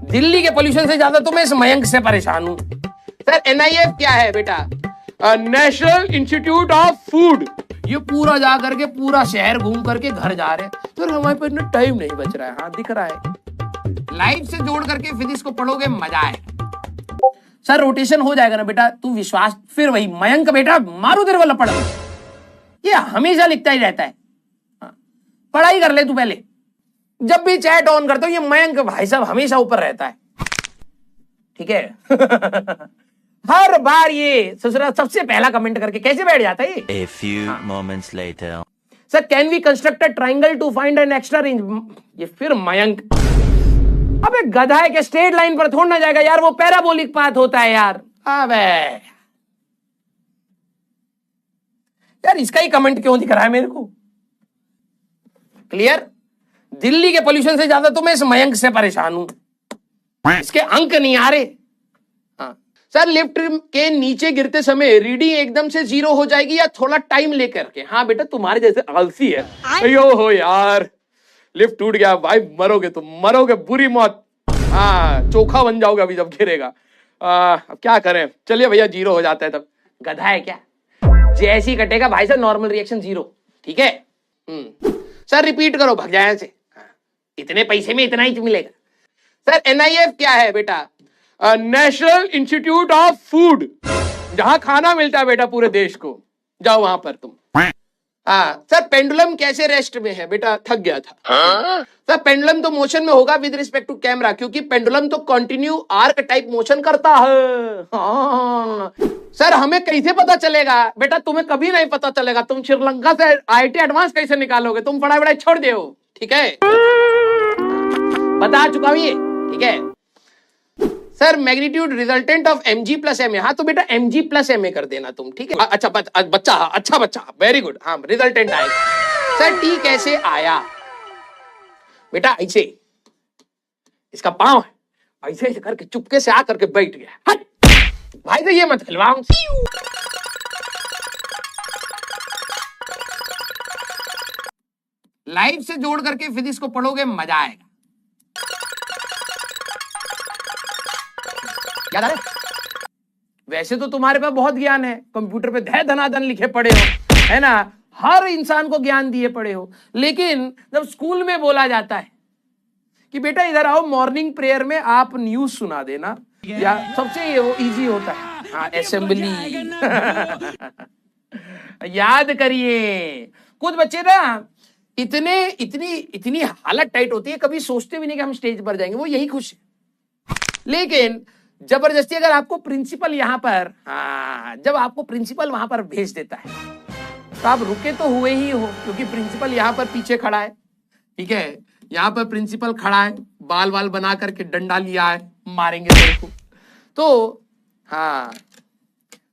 दिल्ली के पोल्यूशन से ज्यादा तो मैं इस मयंक से परेशान हूँ। सर एनआईएफ क्या है बेटा? National institute of food. ये पूरा जा करके पूरा शहर घूम करके घर जा रहे हैं, तो हमारे पास इतना टाइम नहीं बच रहा है। हाँ दिख रहा है, लाइफ से जोड़ करके फिजिक्स को पढ़ोगे मजा आएगा। सर रोटेशन हो जाएगा ना बेटा, तू विश्वास। फिर वही मयंक बेटा, मारू तेरे वाला पढ़, ये हमेशा लिखता ही रहता है। पढ़ाई कर ले तू पहले। जब भी चैट ऑन करता हूं ये मयंक भाई साहब हमेशा ऊपर रहता है, ठीक है। हर बार ये ससुरा सबसे पहला कमेंट करके कैसे बैठ जाता है ये। A few moments later. Sir can we construct a triangle to find an extra range. ये फिर मयंक, अबे गधा है कि स्ट्रेट लाइन पर थोड़ा ना जाएगा यार, वो पैराबोलिक पाथ होता है यार। अबे यार इसका ही कमेंट क्यों दिख रहा है मेरे को। क्लियर, दिल्ली के पोल्यूशन से ज्यादा तो मैं इस मयंक से परेशान हूं, इसके अंक नहीं आ रहे। सर लिफ्ट के नीचे गिरते समय रीडिंग एकदम से 0 हो जाएगी या थोड़ा टाइम लेकर के? हाँ बेटा तुम्हारे जैसे आलसी है। अयो हो यार, लिफ्ट टूट गया भाई, मरोगे तुम, मरोगे बुरी मौत। हाँ चोखा बन जाओगे अभी जब गिरेगा। अब क्या करें, चलिए भैया 0 हो जाता है तब। गधा है क्या, जैसी कटेगा भाई साहब नॉर्मल रिएक्शन 0, ठीक है। सर रिपीट करो, भग जाए से। इतने पैसे में इतना ही मिलेगा। सर एनआईएफ क्या है बेटा? नेशनल इंस्टीट्यूट ऑफ फूड, जहां खाना मिलता है बेटा पूरे देश को, जाओ वहां पर तुम। सर पेंडुलम कैसे रेस्ट में है बेटा? थक गया था। सर पेंडुलम तो मोशन में होगा विद रिस्पेक्ट टू कैमरा, क्योंकि पेंडुलम तो कंटिन्यू आर्क टाइप मोशन करता है। सर हमें कैसे पता चलेगा? बेटा तुम्हें कभी नहीं पता चलेगा, तुम श्रीलंका से आईआईटी एडवांस कैसे निकालोगे? तुम पढ़ाई वढ़ाई छोड़ दो, ठीक है। बता चुका हूं ये, ठीक है। Sir magnitude resultant of mg plus ma। हाँ तो बेटा mg प्लस ma कर देना तुम, ठीक है। अच्छा बच्चा, अच्छा बच्चा, वेरी गुड। हाँ रिजल्टेंट आएगा। सर टी कैसे आया? बेटा ऐसे, इसका पांव है ऐसे ऐसे करके चुपके से आकर के बैठ गया। हट भाई तो ये मत खिलवाओ। लाइफ से जोड़ करके फिजिक्स को पढ़ोगे मजा आएगा। याद आ रहा है? वैसे तो तुम्हारे पास बहुत ज्ञान है, कंप्यूटर पे धै धनाधन लिखे पड़े हो, है ना, हर इंसान को ज्ञान दिए पड़े हो। लेकिन जब स्कूल में बोला जाता है कि बेटा इधर आओ, मॉर्निंग प्रेयर में आप न्यूज सुना देना, या सबसे वो इजी होता है। हाँ असेंबली। याद करिए, कुछ बच्चे ना इतने इतनी इतनी हालत टाइट होती है, कभी सोचते भी नहीं कि हम स्टेज पर जाएंगे, वो यही खुश है। लेकिन जबरदस्ती अगर आपको प्रिंसिपल यहां पर, जब आपको प्रिंसिपल वहां पर भेज देता है तो आप रुके तो हुए ही हो, क्योंकि प्रिंसिपल यहां पर पीछे खड़ा है, ठीक है। यहां पर प्रिंसिपल खड़ा है, बाल बाल बना करके डंडा लिया है, मारेंगे तेरे को। तो हाँ,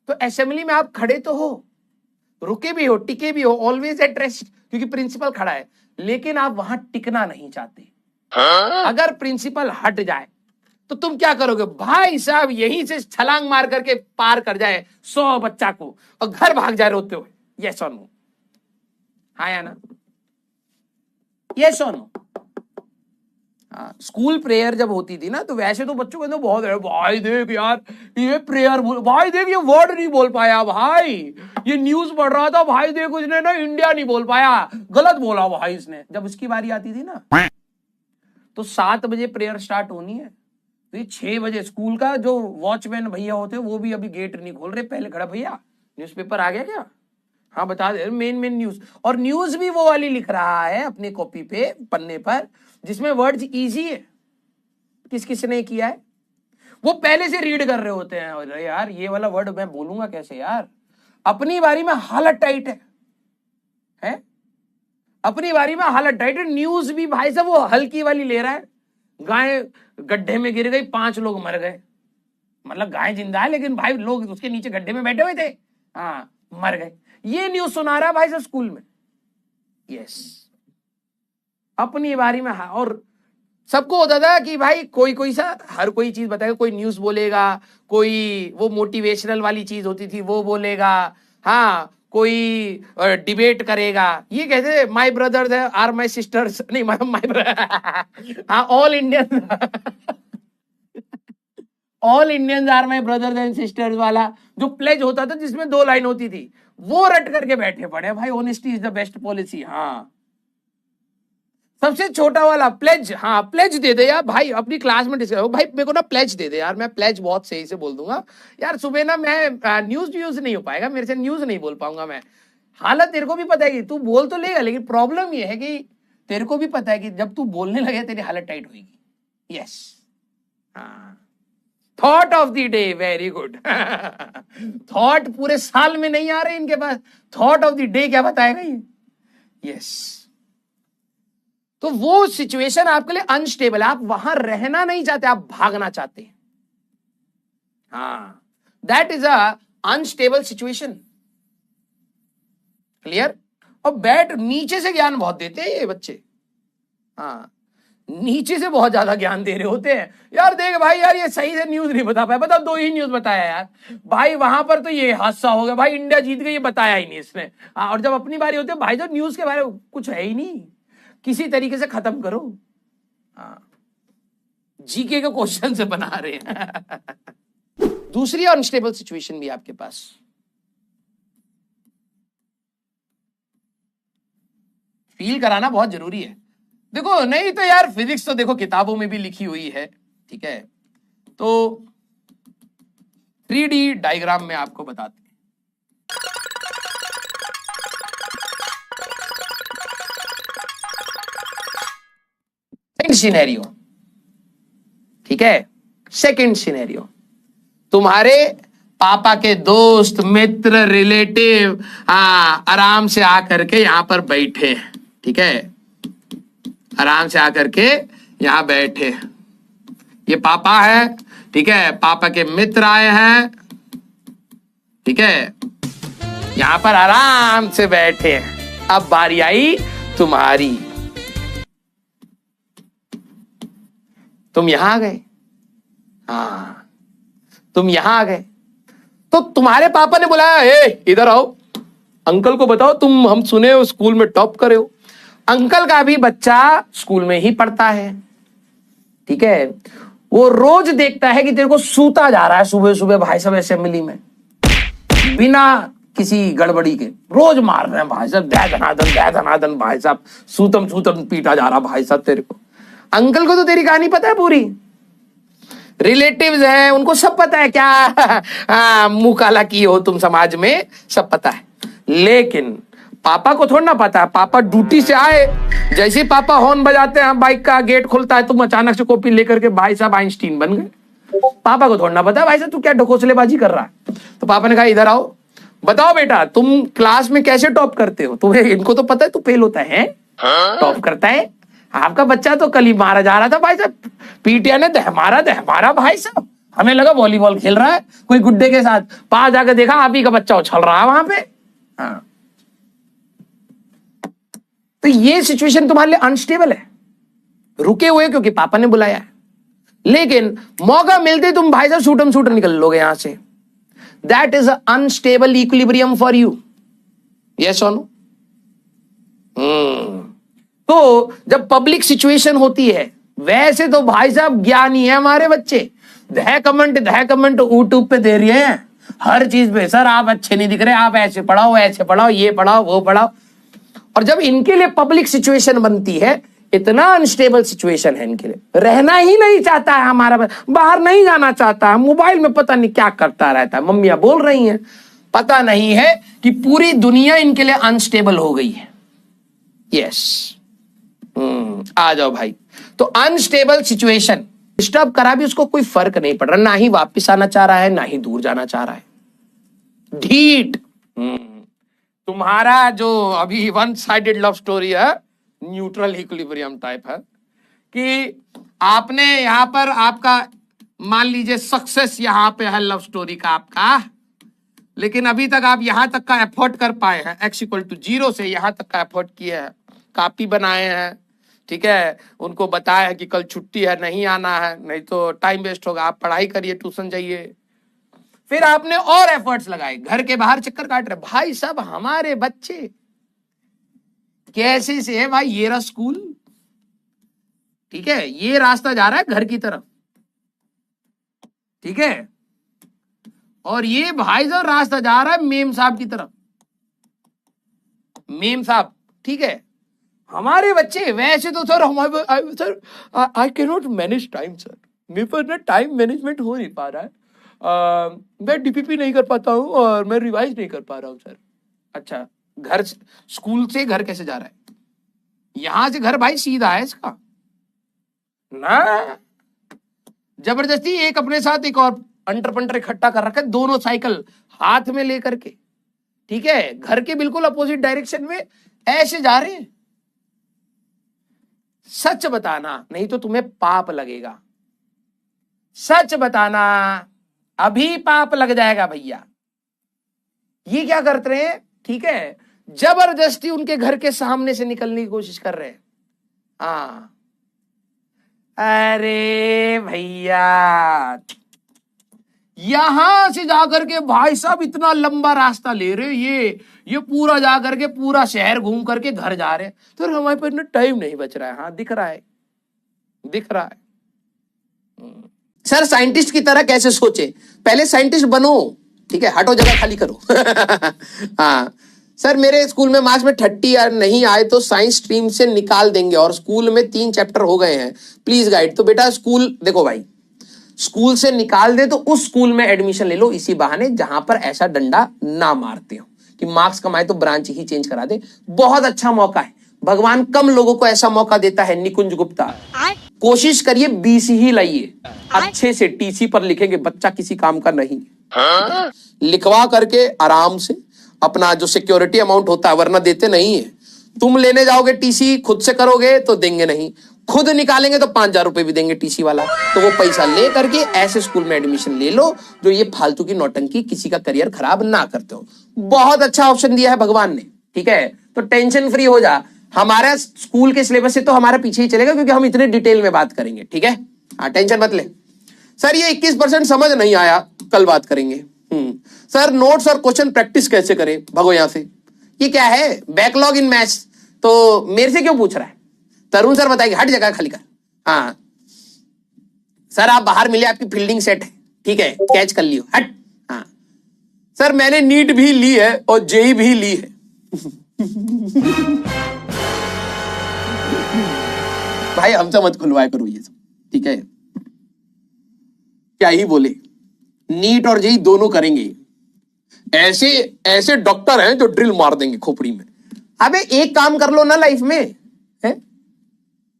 तो असेंबली में आप खड़े तो हो, रुके भी हो, टिके भी हो, ऑलवेज एट रेस्ट, क्योंकि प्रिंसिपल खड़ा है। लेकिन आप वहां टिकना नहीं चाहते। अगर प्रिंसिपल हट जाए तो तुम क्या करोगे? भाई साहब यहीं से छलांग मार करके पार कर जाए 100 बच्चा को और घर भाग जाए रोते हुए। यस और नो? हाँ या ना? यस और नो? स्कूल प्रेयर जब होती थी ना, तो वैसे तो बच्चों को तो बहुत है, भाई देख यार ये प्रेयर बोल, भाई देख ये वर्ड नहीं बोल पाया, भाई ये न्यूज पढ़ रहा था, भाई देख उसने ना इंडिया नहीं बोल पाया, गलत बोला भाई इसने। जब उसकी बारी आती थी ना, तो 7 बजे प्रेयर स्टार्ट होनी है, तो 6 बजे स्कूल का जो वॉचमैन भैया होते हैं वो भी अभी गेट नहीं खोल रहे, पहले खड़ा, भैया न्यूज़पेपर आ गया क्या? हाँ बता दे, मेन न्यूज। और न्यूज भी वो वाली लिख रहा है अपनी कॉपी पे, पन्ने पर, जिसमें वर्ड्स इजी है। किस किसने किया है? वो पहले से रीड कर रहे होते हैं, अरे यार ये वाला वर्ड मैं बोलूंगा कैसे यार। अपनी बारी में हालत टाइट है? अपनी बारी में हालत टाइट है। न्यूज भी भाई साहब वो हल्की वाली ले रहा है, गाय गड्ढे में गिर गई, 5 लोग मर गए, मतलब गाय जिंदा है लेकिन भाई लोग उसके नीचे गड्ढे में बैठे हुए थे, हाँ मर गए। ये न्यूज सुना रहा है भाई साहब स्कूल में। यस, अपनी बारी में। हाँ, और सबको होता था कि भाई कोई कोई सा हर कोई चीज बताएगा, कोई न्यूज बोलेगा, कोई वो मोटिवेशनल वाली चीज होती थी वो बोलेगा, हाँ कोई डिबेट करेगा। ये कहते my brothers are my sisters, नहीं माय ब्रदर, हाँ all Indian. All Indians are my brothers and sisters वाला जो प्लेज होता था जिसमें 2 लाइन होती थी, वो रट करके बैठे पड़े भाई। Honesty is the best policy. हाँ, सबसे छोटा वाला प्लेज। हाँ, प्लेज दे दे यार भाई, अपनी क्लास में डिस्कस हो भाई, मेरे को ना प्लेज दे दे यार, मैं प्लेज बहुत सही से बोल दूंगा यार। सुबह ना मैं न्यूज नहीं हो पाएगा मेरे से, न्यूज नहीं बोल पाऊंगा मैं। हालत तेरे को भी पता है कि तू बोल तो लेगा, लेकिन प्रॉब्लम ये है कि तेरे को भी पता है कि जब तू बोलने लगे तेरी हालत टाइट होगी। यस, हाँ, thought of the day, very good. Thought पूरे साल में नहीं आ रहे इनके पास, थॉट ऑफ द डे क्या बताएगा ये? यस। तो वो सिचुएशन आपके लिए अनस्टेबल है, आप वहां रहना नहीं चाहते, आप भागना चाहते हैं। हाँ, that is a unstable situation. Clear? और बैठ नीचे से ज्ञान बहुत देते हैं ये बच्चे। हाँ, नीचे से बहुत ज्यादा ज्ञान दे रहे होते हैं यार। देख भाई यार, ये सही से न्यूज नहीं बता पाया, बता 2 ही न्यूज बताया यार भाई। वहां पर तो ये हादसा हो गया भाई, इंडिया जीत गई, ये बताया ही नहीं इसने। और जब अपनी बारी होती है भाई, जो न्यूज के बारे में कुछ है ही नहीं, किसी तरीके से खत्म करो। हाँ, जीके के क्वेश्चन से बना रहे हैं। दूसरी अनस्टेबल सिचुएशन भी आपके पास, फील कराना बहुत जरूरी है। देखो, नहीं तो यार फिजिक्स तो देखो किताबों में भी लिखी हुई है, ठीक है। तो 3D डायग्राम में आपको बताते हैं। सेकंड सिनेरियो, ठीक है, सेकंड सिनेरियो, तुम्हारे पापा के दोस्त, मित्र, रिलेटिव आराम से आकर के यहां पर बैठे, ठीक है, आराम से आकर के यहां बैठे। ये पापा है, ठीक है, पापा के मित्र आए हैं, ठीक है, यहां पर आराम से बैठे। अब बारी आई तुम्हारी, तुम यहां आ गए। हाँ, तुम यहां आ गए तो तुम्हारे पापा ने बुलाया, ए इधर आओ, अंकल को बताओ तुम, हम सुने हो स्कूल में टॉप करे हो। अंकल का भी बच्चा स्कूल में ही पढ़ता है, ठीक है, वो रोज देखता है कि तेरे को सूता जा रहा है सुबह सुबह भाई साहब असेंबली में, बिना किसी गड़बड़ी के रोज मार रहे हैं भाई साहब, दे धनादन भाई साहब, सूतम सूतम पीटा जा रहा भाई साहब तेरे को। अंकल को तो तेरी कहानी पता है पूरी, रिलेटिव्स हैं उनको सब पता है क्या मुंह काला किए हो तुम समाज में, सब पता है। लेकिन पापा को थोड़ा ना पता है। पापा ड्यूटी से आए, जैसे ही पापा हॉर्न बजाते हैं, बाइक का गेट खुलता है, तुम अचानक से कॉपी लेकर के भाई साहब आइंस्टीन बन गए। पापा को थोड़ा ना पता है भाई साहब तू क्या ढकोसलेबाजी कर रहा है। तो पापा ने कहा इधर आओ, बताओ बेटा तुम क्लास में कैसे टॉप करते हो, तुम्हें इनको तो पता है तू फेल होता है, टॉप करता है। आपका बच्चा तो कल ही मारा जा रहा था भाई साहब, पीटीआई ने दहमारा भाई साहब, हमें लगा वॉलीबॉल खेल रहा है कोई गुड्डे के साथ, पास जाकर देखा आप ही का बच्चा उछल रहा है वहां पे। हाँ, तो ये सिचुएशन तुम्हारे लिए अनस्टेबल है, रुके हुए क्योंकि पापा ने बुलाया है, लेकिन मौका मिलते तुम भाई साहब शूटम शूटर निकल लोगे यहां से। That is unstable equilibrium for you, yes और नो? तो जब पब्लिक सिचुएशन होती है, वैसे तो भाई साहब ज्ञानी है हमारे बच्चे, धै कमेंट यूट्यूब पे दे रही है हर चीज पे, सर आप अच्छे नहीं दिख रहे, आप ऐसे पढ़ाओ ये पढ़ाओ वो पढ़ाओ। और जब इनके लिए पब्लिक सिचुएशन बनती है, इतना अनस्टेबल सिचुएशन है इनके लिए, रहना ही नहीं चाहता है हमारा, बाहर नहीं जाना चाहता है, मोबाइल में पता नहीं क्या करता रहता है, मम्मियां बोल रही हैं, पता नहीं है कि पूरी दुनिया इनके लिए अनस्टेबल हो गई है। यस, आ जाओ भाई। तो अनस्टेबल सिचुएशन, डिस्टर्ब करा भी उसको कोई फर्क नहीं पड़ रहा, ना ही वापस आना चाह रहा है ना ही दूर जाना चाह रहा है, ढीठ। तुम्हारा जो अभी वन साइडेड लव स्टोरी है, न्यूट्रल इक्विलिब्रियम टाइप है कि आपने यहां पर आपका मान लीजिए सक्सेस यहां पे है लव स्टोरी का आपका, लेकिन अभी तक आप यहां तक का एफर्ट कर पाए हैं, x=0 से यहां तक का एफर्ट किए हैं, कॉपी बनाए हैं, ठीक है, उनको बताया है कि कल छुट्टी है नहीं आना है, नहीं तो टाइम वेस्ट होगा, आप पढ़ाई करिए, ट्यूशन जाइए। फिर आपने और एफर्ट्स लगाए, घर के बाहर चक्कर काट रहे भाई साहब, हमारे बच्चे कैसे से है भाई, ये रहा स्कूल, ठीक है, ये रास्ता जा रहा है घर की तरफ, ठीक है, और ये भाई साहब रास्ता जा रहा है मेम साहब की तरफ। मेम साहब, ठीक है, हमारे बच्चे वैसे तो सर हमारे sir I can not manage time sir, मेरे पर ना टाइम मैनेजमेंट हो नहीं पा रहा है, मैं डीपीपी नहीं कर पाता हूँ और मैं रिवाइज नहीं कर पा रहा हूँ सर। अच्छा, घर स्कूल से घर कैसे जा रहा है? यहां से घर भाई सीधा है इसका ना, जबरदस्ती एक अपने साथ एक और अंटर पंटर इकट्ठा कर रखा है, दोनों साइकिल हाथ में लेकर के, ठीक है, घर के बिल्कुल अपोजिट डायरेक्शन में ऐसे जा रहे हैं। सच बताना नहीं तो तुम्हें पाप लगेगा, सच बताना अभी पाप लग जाएगा भैया। ये क्या करते रहे, ठीक है, जबरदस्ती उनके घर के सामने से निकलने की कोशिश कर रहे हैं। हाँ, अरे भैया यहां से जाकर के भाई साहब इतना लंबा रास्ता ले रहे हो, ये पूरा जाकर के पूरा शहर घूम करके घर जा रहे हैं, तो हमारे पास इतना टाइम नहीं बच रहा है। हाँ, दिख रहा है, दिख रहा है। सर साइंटिस्ट की तरह कैसे सोचे, पहले साइंटिस्ट बनो, ठीक है, हटो जगह खाली करो। हाँ सर, मेरे स्कूल में मार्क्स में 30 यार नहीं आए तो साइंस स्ट्रीम से निकाल देंगे और स्कूल में 3 चैप्टर हो गए हैं, प्लीज गाइड। तो बेटा स्कूल देखो भाई, स्कूल से निकाल दे तो उस स्कूल में एडमिशन ले लो इसी बहाने जहां पर ऐसा डंडा ना मारते हो कि मार्क्स कमाए तो ब्रांच ही चेंज करा दे। बहुत अच्छा मौका है, भगवान कम लोगों को ऐसा मौका देता है। निकुंज गुप्ता, कोशिश करिए 20 ही लाइए, अच्छे से टीसी पर लिखेंगे, बच्चा किसी काम का नहीं। लिखवा करके आराम से अपना जो सिक्योरिटी अमाउंट होता है, वरना देते नहीं है। तुम लेने जाओगे टीसी, खुद से करोगे तो देंगे नहीं, खुद निकालेंगे तो 5,000 रुपए भी देंगे टीसी वाला। तो वो पैसा ले करके ऐसे स्कूल में एडमिशन ले लो जो ये फालतू की नौटंकी किसी का करियर खराब ना करते हो। बहुत अच्छा ऑप्शन दिया है भगवान ने, ठीक है, तो टेंशन फ्री हो जा। हमारा स्कूल के सिलेबस से तो हमारा पीछे ही चलेगा क्योंकि हम इतने डिटेल में बात करेंगे, ठीक है। हाँ, टेंशन मत ले। सर ये 21% समझ नहीं आया, कल बात करेंगे। सर नोट्स और क्वेश्चन प्रैक्टिस कैसे करें, भगो यहां से। ये क्या है, बैकलॉग इन मैथ्स, तो मेरे से क्यों पूछ रहा है? तरुण सर बताएंगे, हट जगह खाली कर। हाँ सर, आप बाहर मिले, आपकी फील्डिंग सेट है, ठीक है, कैच कर लियो, हट। हाँ सर, मैंने नीट भी ली है और जेई भी ली है। भाई हमसे मत खुलवाया करो ये सब, ठीक है, क्या ही बोले, नीट और जेई दोनों करेंगे। ऐसे ऐसे डॉक्टर हैं जो ड्रिल मार देंगे खोपड़ी में। अबे एक काम कर लो ना लाइफ में, है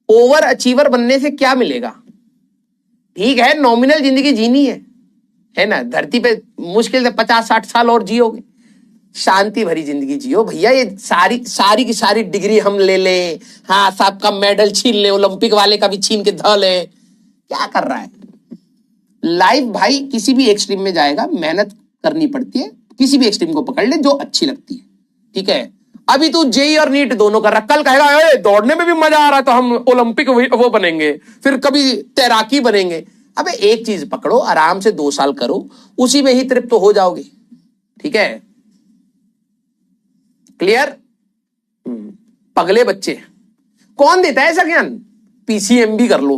ओवर अचीवर बनने से क्या मिलेगा? ठीक है, नॉमिनल जिंदगी जीनी है ना, धरती पे मुश्किल से 50-60 साल और जियोगे, शांति भरी जिंदगी जियो भैया। ये सारी की सारी डिग्री हम ले लें, हाँ सबका मेडल छीन ले, ओलंपिक वाले का भी छीन के ध ले, क्या कर रहा है? लाइफ भाई किसी भी एक्सट्रीम में जाएगा, मेहनत करनी पड़ती है, किसी भी एक्सट्रीम को पकड़ ले जो अच्छी लगती है, ठीक है। अभी तू जेई और नीट दोनों कर रहा, कल कहेगा दौड़ने में भी मजा आ रहा है तो हम ओलंपिक वो बनेंगे, फिर कभी तैराकी बनेंगे। अबे एक चीज पकड़ो, आराम से 2 साल करो, उसी में ही तृप्त तो हो जाओगे, ठीक है, क्लियर। पगले बच्चे कौन देता है ऐसा ज्ञान? पीसीएमबी कर लो,